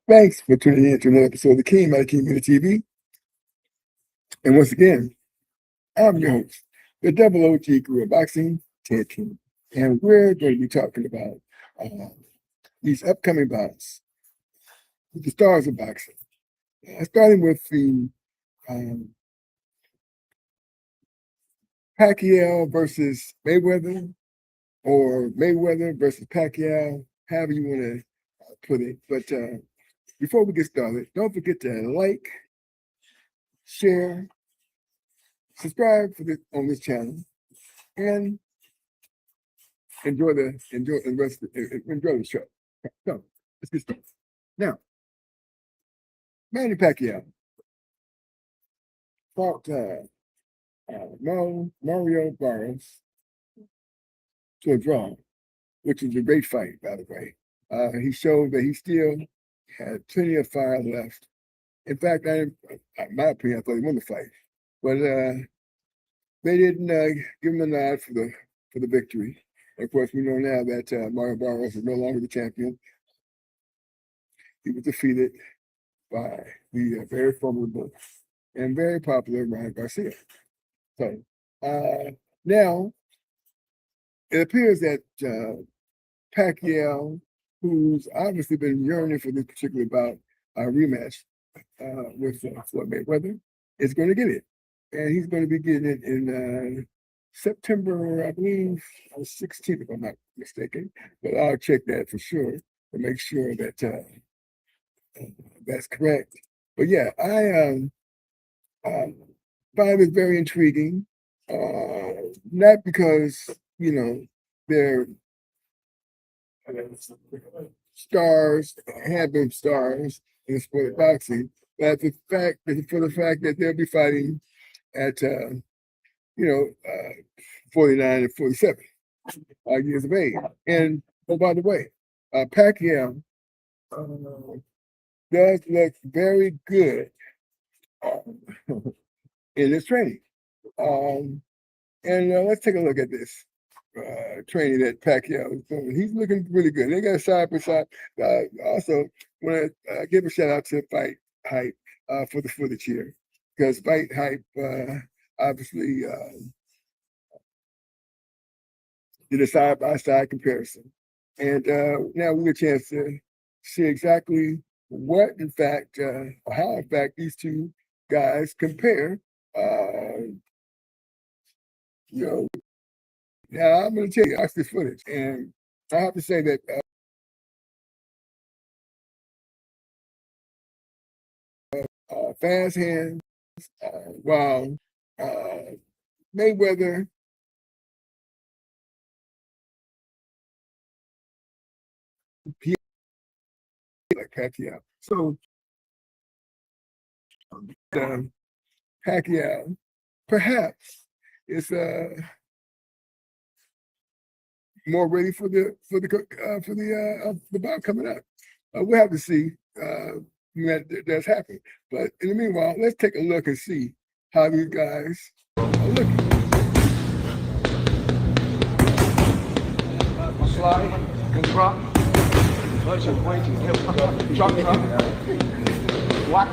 Thanks for tuning in to another episode of the King by King Media TV. And once again, I'm your host, the Double OG Career Boxing, Ted King. And we're going to be talking about these upcoming bouts with the stars of boxing. Starting with the Pacquiao versus Mayweather, or Mayweather versus Pacquiao, however you want to put it. But before we get started, don't forget to like, share, subscribe on this channel, and enjoy the show. So let's get started. Now, Manny Pacquiao fought Mario Barros to a draw, which was a great fight, by the way. He showed that he still had plenty of fire left. In fact, in my opinion, I thought he won the fight, but they didn't give him a nod for the victory. And of course, we know now that Mario Barros is no longer the champion. He was defeated by the very formidable and very popular Ryan Garcia. So now it appears that Pacquiao, who's obviously been yearning for this particular bout, rematch with Floyd Mayweather, is going to get it. And he's going to be getting it in September, I believe, 16th, if I'm not mistaken. But I'll check that for sure to make sure that that's correct. But yeah, I find it very intriguing. Not because, they're stars, have been stars in the sport of boxing, but for the fact that they'll be fighting at 49 and 47 years of age. And oh, by the way, Pacquiao does look very good in his training. And let's take a look at this training that Pacquiao is doing. He's looking really good. They got side by side. Also, want to give a shout out to Fight Hype for the footage here, because Fight Hype obviously did a side by side comparison, and now we get a chance to see exactly what, in fact, or how, in fact, these two guys compare. Now, I'm going to tell you, watch this footage, and I have to say that fast hands, while Mayweather like Pacquiao. So Pacquiao perhaps is more ready for the bout coming up. We'll have to see when that's happening. But in the meanwhile, let's take a look and see how these guys are looking. Slide, can drop, drop, walk,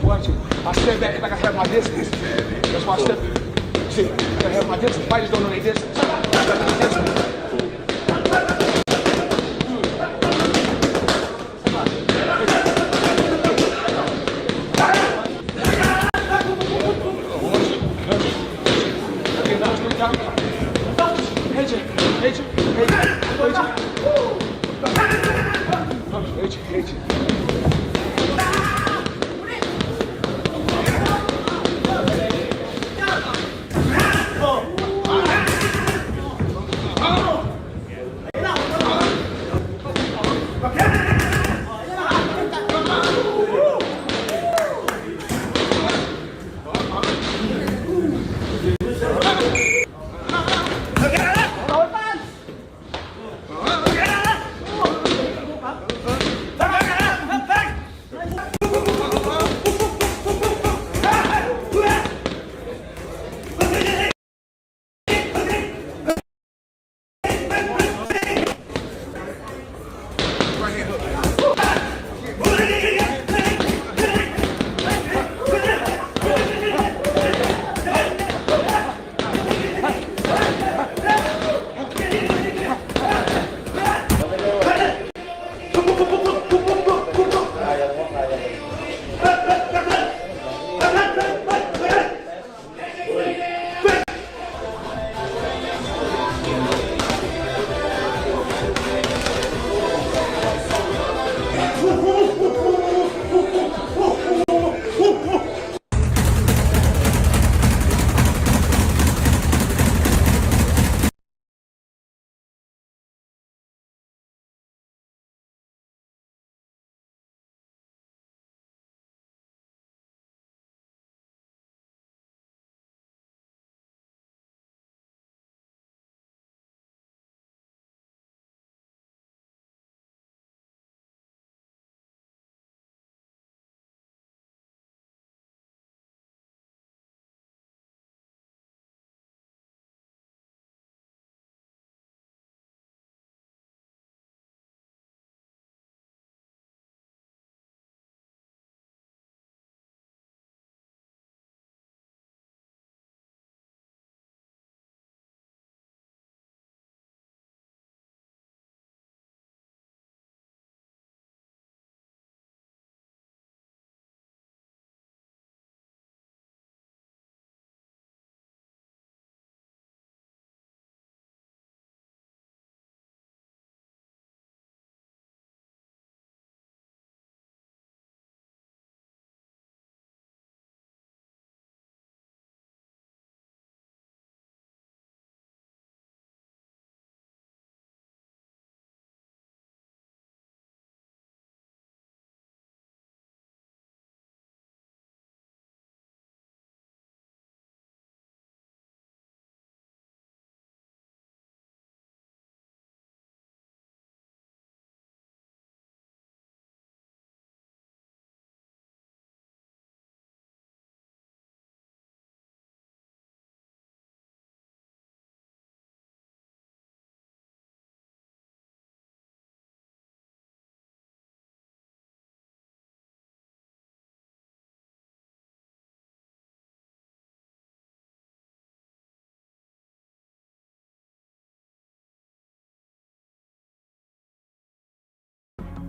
Watch it. I step back like I have my distance. That's why I step. See, I have my distance. Fighters don't know their distance. right hand.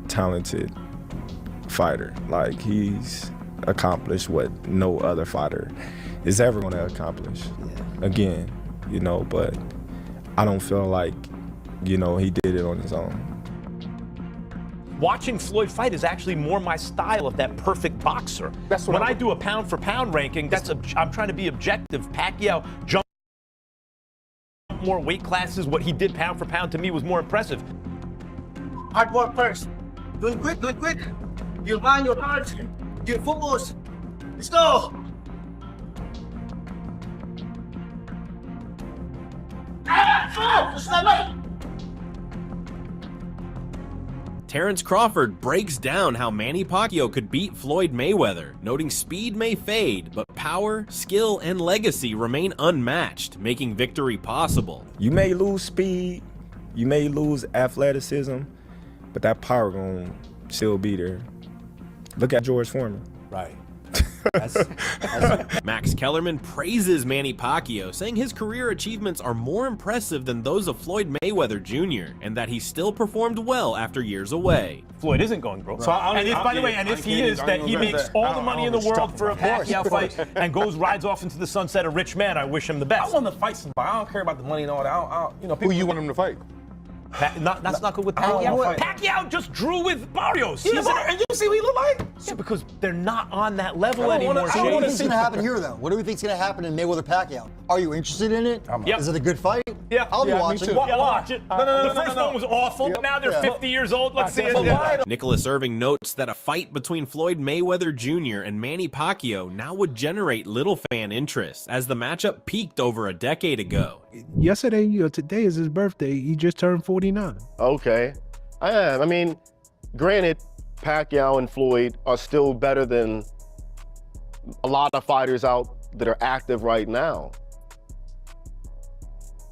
Talented fighter. Like, he's accomplished what no other fighter is ever going to accomplish. Again, you know, but I don't feel like, you know, he did it on his own. Watching Floyd fight is actually more my style of that perfect boxer. That's what when I do a pound for pound ranking, I'm trying to be objective. Pacquiao jumped more weight classes. What he did pound for pound to me was more impressive. Hard work first. Do it quick, do it quick. You mind your heart. You focus. Let's go. Terrence Crawford breaks down how Manny Pacquiao could beat Floyd Mayweather, noting speed may fade, but power, skill, and legacy remain unmatched, making victory possible. You may lose speed, you may lose athleticism, but that power gonna still be there. Look at George Foreman. Right. Max Kellerman praises Manny Pacquiao, saying his career achievements are more impressive than those of Floyd Mayweather Jr., and that he still performed well after years away. Floyd isn't going broke. So if he is, that he makes all the money in the world for a Pacquiao fight and rides off into the sunset a rich man, I wish him the best. I want to fight somebody. I don't care about the money and all that. You know, Who you want him to fight? That's not good with I don't Pacquiao. wanna fight. Pacquiao just drew with Barrios. and you see what he look like? Yeah, because they're not on that level I don't anymore. wanna- I So don't what do wanna you think's gonna happen here, though? What do we think's gonna happen in Mayweather Pacquiao? Are you interested in it? Yep. Is it a good fight? Yeah. I'll be Yeah, me watching. too. Yeah, watch it. The first one was awful. Yep. Now they're Yeah. 50 years old. Let's see it. But why don't- Nicholas Irving notes that a fight between Floyd Mayweather Jr. and Manny Pacquiao now would generate little fan interest, as the matchup peaked over a decade ago. Yesterday, today is his birthday. He just turned 49. Okay. I mean, granted, Pacquiao and Floyd are still better than a lot of fighters out that are active right now.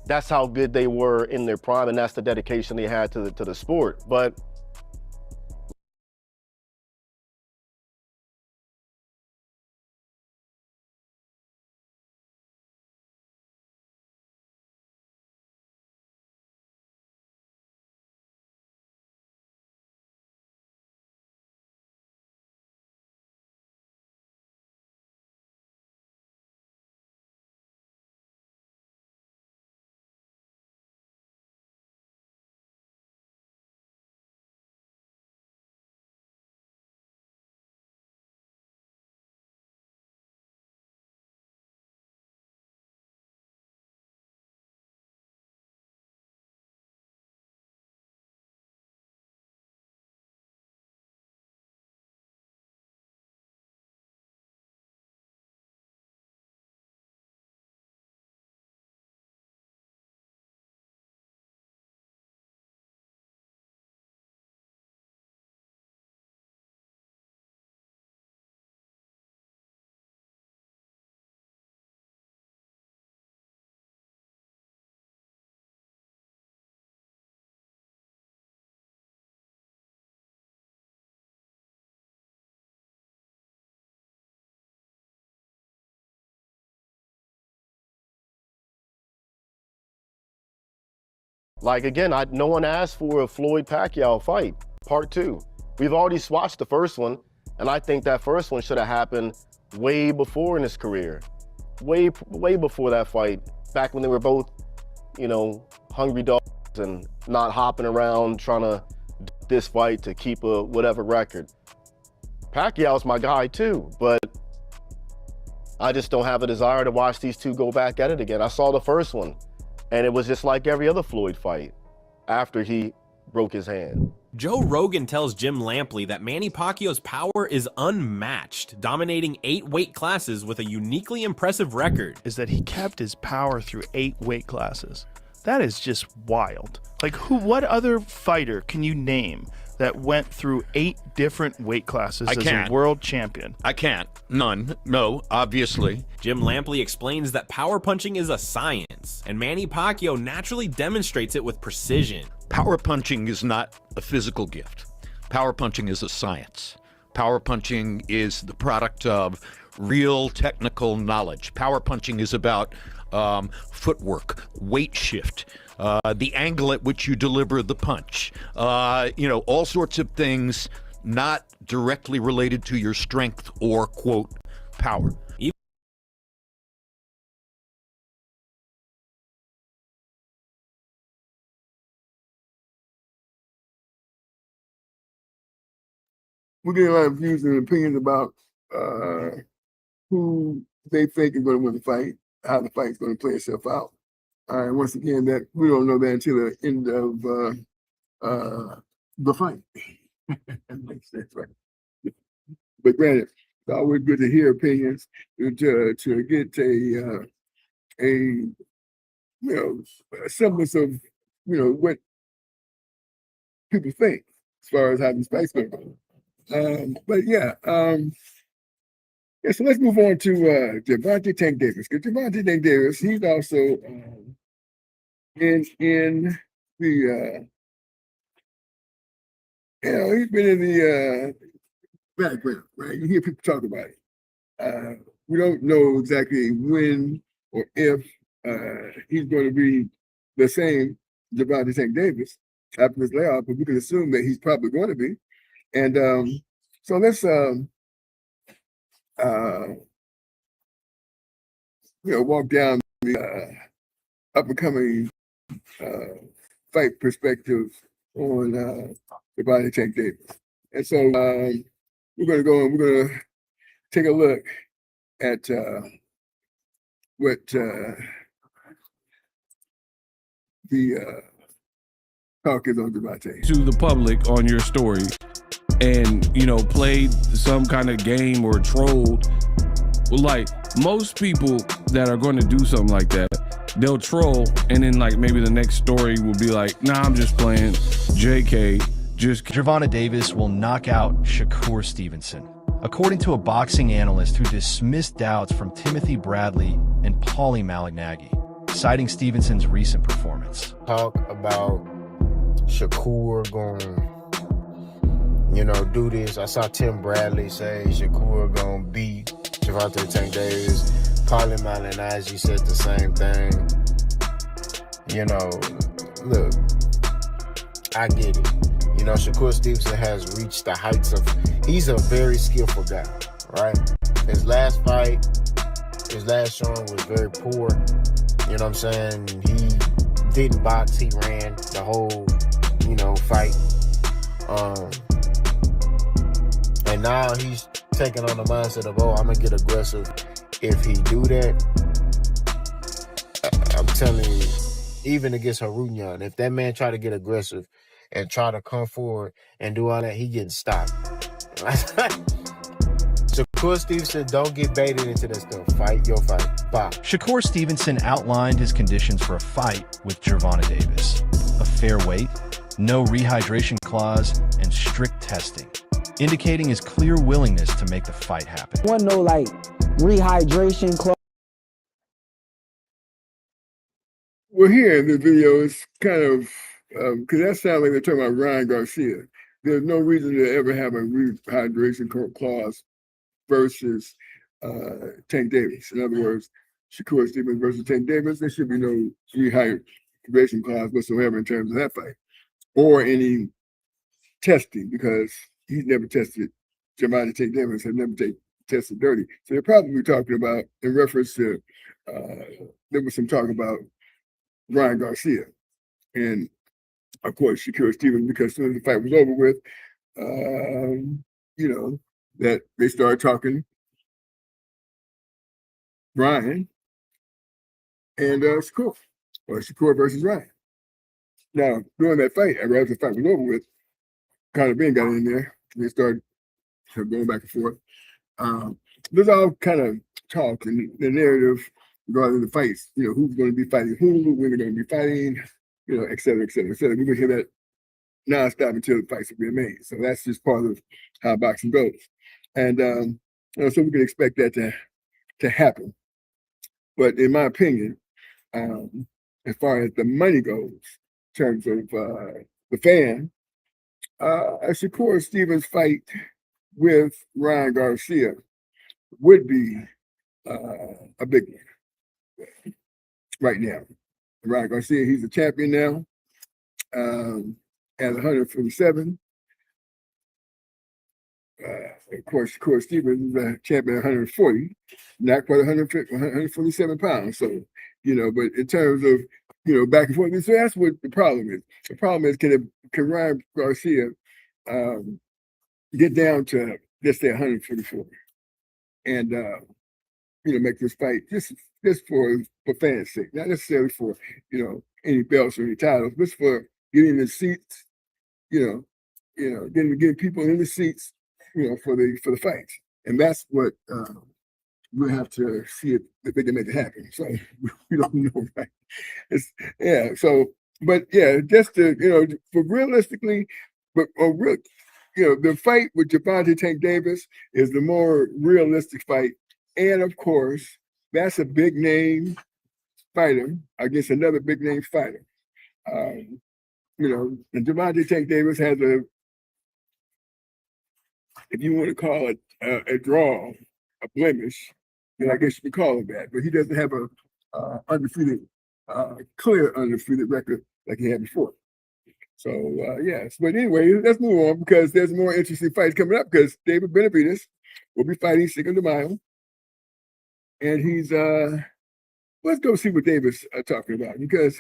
That's how good they were in their prime, and that's the dedication they had to the sport. But Like, again, no one asked for a Floyd Pacquiao fight, part 2. We've already watched the first one, and I think that first one should have happened way before in his career. Way before that fight, back when they were both, you know, hungry dogs and not hopping around trying to this fight to keep a whatever record. Pacquiao's my guy too, but I just don't have a desire to watch these two go back at it again. I saw the first one, and it was just like every other Floyd fight after he broke his hand. Joe Rogan tells Jim Lampley that Manny Pacquiao's power is unmatched, dominating 8 weight classes with a uniquely impressive record. Is that he kept his power through 8 weight classes. That is just wild. Like, what other fighter can you name that went through 8 different weight classes as a world champion? I can't. None. No, obviously. Jim Lampley explains that power punching is a science, and Manny Pacquiao naturally demonstrates it with precision. Power punching is not a physical gift. Power punching is a science. Power punching is the product of real technical knowledge. Power punching is about footwork, weight shift, the angle at which you deliver the punch, you know, all sorts of things not directly related to your strength or, quote, power. We're getting a lot of views and opinions about who they think is going to win the fight, how the fight's going to play itself out. And once again, that we don't know that until the end of the fight. That makes sense, right? But granted, it's always good to hear opinions to get a you know, a semblance of, you know, what people think as far as how these fights going to go. But yeah, yeah, so let's move on to Gervonte Tank Davis. Because Gervonte Tank Davis, he's also in the you know, he's been in the background, right? You hear people talk about it. We don't know exactly when or if he's going to be the same Gervonte Tank Davis after this layoff, but we can assume that he's probably going to be. And so let's you know, walk down the up and coming fight perspective on Gervonte Tank Davis. And so we're gonna go and we're gonna take a look at what the talk is on Gervonte. To the public on your story and, you know, played some kind of game or trolled. Well, like most people that are going to do something like that, they'll troll and then like maybe the next story will be like, nah, I'm just playing JK. Gervonte Davis will knock out Shakur Stevenson, according to a boxing analyst who dismissed doubts from Timothy Bradley and Paulie Malignaggi, citing Stevenson's recent performance. Talk about Shakur going, you know, do this. I saw Tim Bradley say Shakur gonna beat Gervonte Tank Davis. Paulie Malignaggi said the same thing. You know, look, I get it. You know, Shakur Stevenson has reached the heights of, he's a very skillful guy, right? His last fight, his last showing was very poor. You know what I'm saying? He didn't box, he ran the whole, you know, fight. And now he's taking on the mindset of, oh, I'm gonna get aggressive. If he do that, I'm telling you, even against Harunyan, if that man try to get aggressive and try to come forward and do all that, he getting stopped. Shakur Stevenson, don't get baited into that stuff. Fight your fight. Bye. Shakur Stevenson outlined his conditions for a fight with Gervonte Davis. A fair weight, no rehydration clause, and strict testing, indicating his clear willingness to make the fight happen. One no like rehydration clause. Well, here in the video, it's kind of, because that sounds like they're talking about Ryan Garcia. There's no reason to ever have a rehydration clause versus Tank Davis. In other words, Shakur Stevens versus Tank Davis, there should be no racing clause whatsoever in terms of that fight, or any testing, because he's never tested. Gervonte Davis have never tested dirty. So they're probably talking about, in reference to, there was some talk about Ryan Garcia. And of course, Shakur Stevens, because as soon as the fight was over with, that they started talking Ryan and Shakur, or Shakur versus Ryan. Now, during that fight, after the fight was over with, Conor Ben got in there. They started going back and forth. There's all kind of talk and the narrative regarding the fights. Who's going to be fighting who, when they're going to be fighting, et cetera, et cetera, et cetera. We're going to hear that nonstop until the fights are being made. So that's just part of how boxing goes. And so we can expect that to happen. But in my opinion, as far as the money goes, in terms of the fan, a Shakur Stevens fight with Ryan Garcia would be a big one right now. Ryan Garcia, he's a champion now at 147. Of course, Shakur Stevens is a champion at 140, not quite 147 pounds. So, but in terms of, back and forth, so that's what the problem is. The problem is, can Ryan Garcia get down to, let's say, 144 and, make this fight just for fans' sake, not necessarily for, any belts or any titles, just for getting the seats, getting people in the seats, for the fights. And that's what we'll have to see if they can make it happen. So we don't know, right? Just to, for realistically, the fight with Gervonte Tank Davis is the more realistic fight. And of course, that's a big name fighter against another big name fighter. And Gervonte Tank Davis has if you want to call it a draw, a blemish, then I guess you could call it that. But he doesn't have a clear undefeated record like he had before. So yes, but anyway, let's move on because there's more interesting fights coming up. Because David Benevidez will be fighting Cinco de Mayo, and he's let's go see what David's talking about, because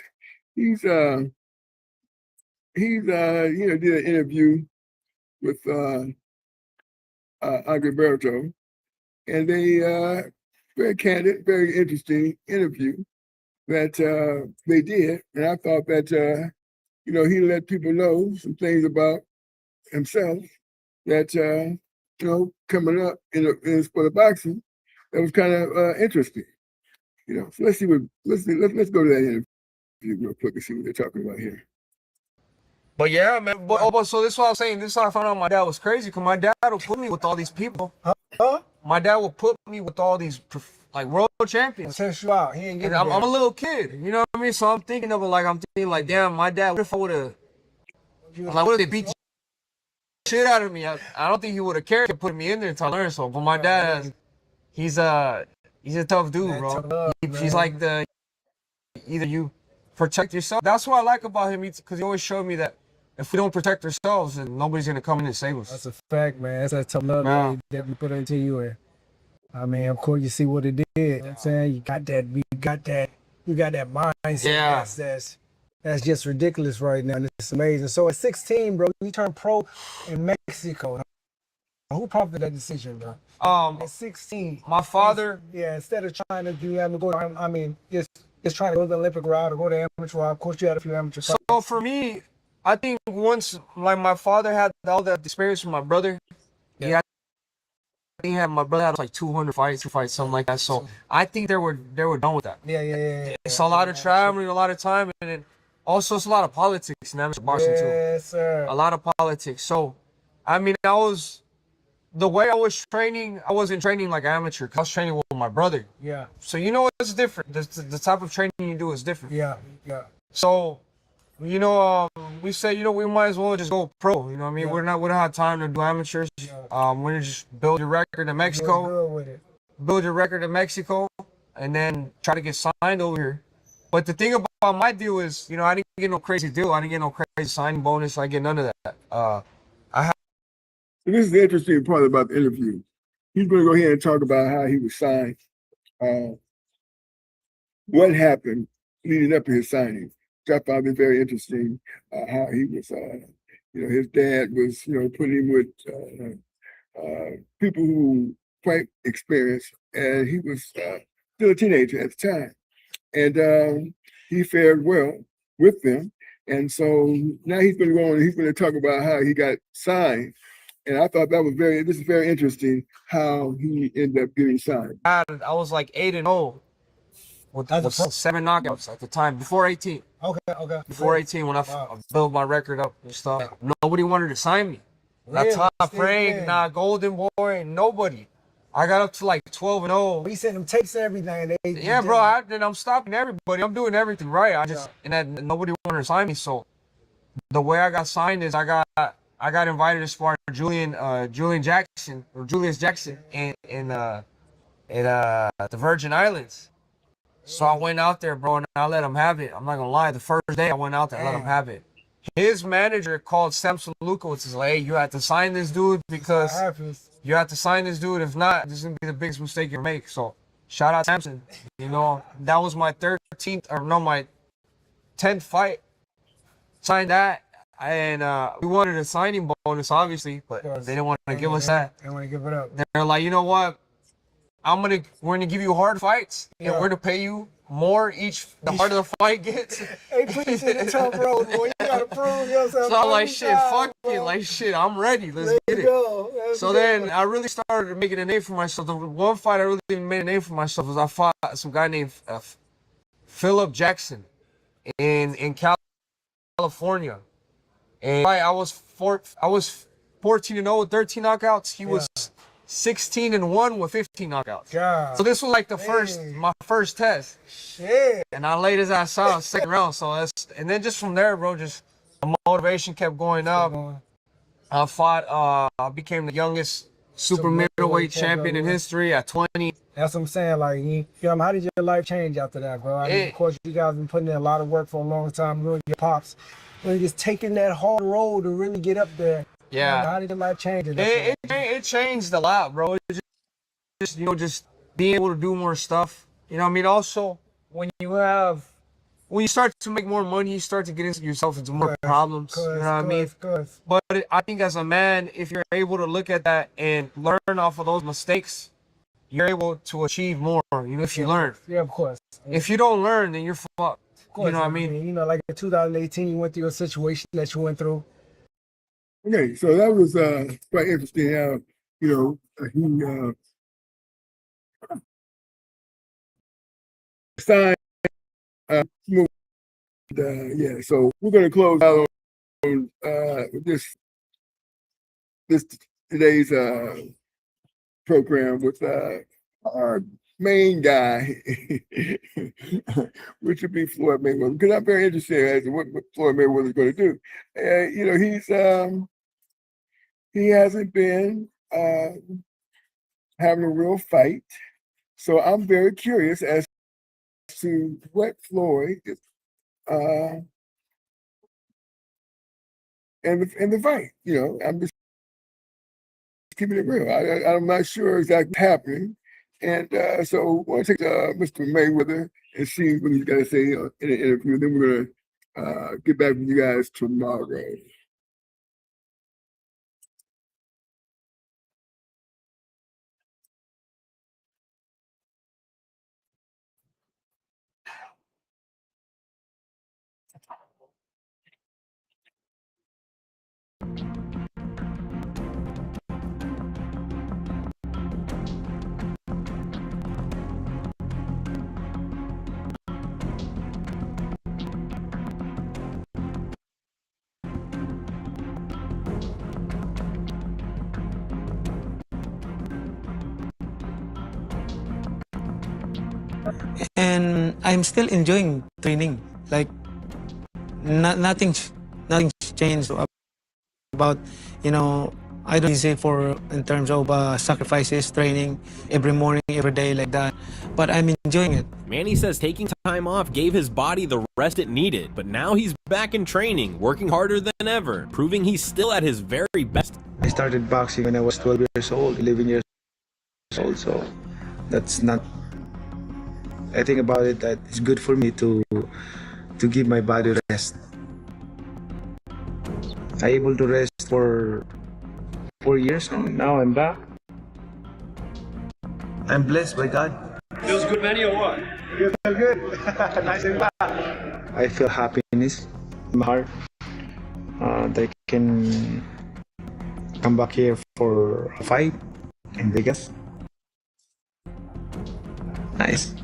he's did an interview with Andre Berto, and they very candid, very interesting interview that they did, and I thought that he let people know some things about himself that coming up in the sport of boxing that was kind of interesting. So let's go to that interview real quick and see what they're talking about here. But yeah, man. But so this is what I'm saying. This is how I found out my dad was crazy, because my dad will put me with all these people. My dad will put me with all these world champions. Test you out. He ain't getting I'm a little kid, you know what I mean? So I'm thinking of it damn, my dad, what if I would have, what if they beat the shit out of me? I don't think he would have cared to put me in there until I learned so. But my dad, he's a tough dude, bro. He's like either you protect yourself. That's what I like about him, because he always showed me that if we don't protect ourselves, then nobody's gonna come in and save us. That's a fact, man. That's that tough love that we put into you. And I mean, of course, you see what it did. You know what I'm saying? You got that mindset. Yeah. That's just ridiculous right now. And it's amazing. So at 16, bro, you turned pro in Mexico. Who prompted that decision, bro? At 16. My father. Yeah, instead of trying to just trying to go the Olympic route or go the amateur route. Of course, you had a few amateur fights. So for me, I think once, my father had all that experience with my brother. Yeah. My brother had like 200 fights, something like that. So I think they were done with that. Yeah. It's a lot of traveling, a lot of time, and then also it's a lot of politics in amateur boxing too. Yes, sir. A lot of politics. So, I mean, the way I was training, I wasn't training like amateur. I was training with my brother. Yeah. So it's different. The type of training you do is different. Yeah. So, we said, we might as well just go pro. You know what I mean? We don't have time to do amateurs. We're gonna just build your record in Mexico. Build your record in Mexico, and then try to get signed over here. But the thing about my deal is, you know, I didn't get no crazy deal. I didn't get no crazy signing bonus. I get none of that. So this is the interesting part about the interview. He's going to go ahead and talk about how he was signed, what happened leading up to his signing. Which I found it very interesting. How he was, you know, his dad was, you know, putting him with people who quite experienced, and he was still a teenager at the time, and he fared well with them. And so now he's going to go on and he's going to talk about how he got signed. And I thought that was this is very interesting how he ended up getting signed. I was like 8-0 with 7 knockouts at the time, before 18. Okay. Before 18, when I built my record up and stuff. Nobody wanted to sign me. Not Really? Top Rank, not Golden Boy, nobody. I got up to like 12-0. We sent them tapes and everything. Yeah, bro, I'm stopping everybody. I'm doing everything right. And nobody wanted to sign me. So the way I got signed is I got invited to spar Julius Jackson in the Virgin Islands. So I went out there, bro, and I let him have it. I'm not gonna lie. The first day I went out there, I let him have it. His manager called Samson Lukowitz. Is like, hey, you have to sign this dude because you have to sign this dude. If not, this is gonna be the biggest mistake you make. So shout out Samson. You know, that was my 10th fight. Signed that. And we wanted a signing bonus, obviously, but they didn't want to give us that. They want to give it up. They're like, you know what? We're gonna give you hard fights, and we're gonna pay you more the harder the fight gets. Hey, put you in the tough road, boy. You gotta prove yourself. So I'm like, shit, fuck it, like shit, I'm ready. Let's get it. So then I really started making a name for myself. The one fight I really made a name for myself was I fought some guy named Philip Jackson in California. And I was 14-0 with 13 knockouts. He was 16-1 with 15 knockouts. God, so this was like my first test. Shit. And I laid his ass out second round. So and then just from there, bro, just the motivation kept going up. I became the youngest super middleweight champion in history at 20. That's what I'm saying. Like, how did your life change after that, bro? I mean, of course, you guys have been putting in a lot of work for a long time. Really, your pops, really just taking that hard road to really get up there. Yeah. How did your life change? It changed a lot, bro. Just being able to do more stuff. You know what I mean? Also, when you start to make more money, you start to get yourself into more problems. You know what I mean? But I think as a man, if you're able to look at that and learn off of those mistakes, you're able to achieve more, you know, if you learn. Yeah, of course. If you don't learn, then you're fucked. Of course, you know what I mean? You know, like in 2018, you went through a situation that you went through. Okay, so that was quite interesting how, you know, he signed yeah, so we're going to close out on this today's program with our main guy, which would be Floyd Mayweather, because I'm very interested as to what Floyd Mayweather is going to do. You know, he hasn't been having a real fight, so I'm very curious as to what Floyd is and the fight. You know, I'm just keeping it real. I'm not sure exactly what's happening. And so I want to take Mr. Mayweather and see what he's got to say in the interview. Then we're going to get back with you guys tomorrow. And I'm still enjoying training. Like nothing's changed about, you know, I don't easy for in terms of sacrifices, training every morning, every day like that. But I'm enjoying it. Manny says taking time off gave his body the rest it needed, but now he's back in training, working harder than ever, proving he's still at his very best. I started boxing when I was 12 years old, 11 years old, so that's not. I think about it that it's good for me to give my body rest. I able to rest for 4 years and now I'm back. I'm blessed by God. Feels good, Manny, or what? You feel good. Nice and back. I feel happiness in my heart that I can come back here for a fight in Vegas. Nice.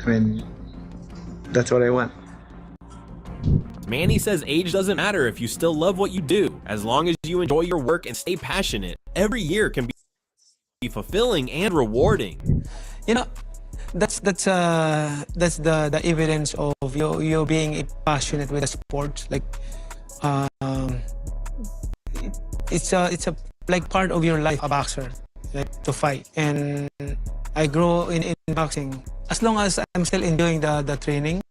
I mean, that's what I want. Manny says age doesn't matter if you still love what you do, as long as you enjoy your work and stay passionate. Every year can be fulfilling and rewarding. You know, that's the evidence of you being passionate with the sport. Like, it's a like part of your life, a boxer, like to fight. And I grow in boxing. As long as I'm still enjoying the training,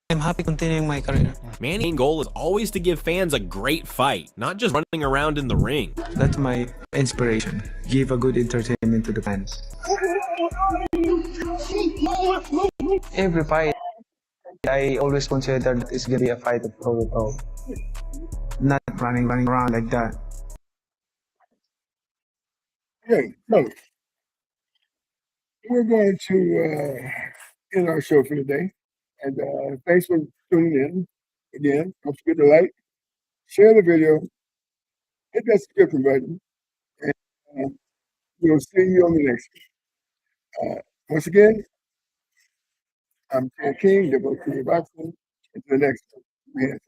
I'm happy continuing my career. Manny's goal is always to give fans a great fight, not just running around in the ring. That's my inspiration. Give a good entertainment to the fans. Every fight, I always consider that it's gonna be a fight of toe to toe. Not running around like that. Okay, so we're going to end our show for today. And thanks for tuning in. Again, don't forget to like, share the video, hit that subscription button, and we'll see you on the next one. Once again, I'm Ted King, the Boxing. Until the next one.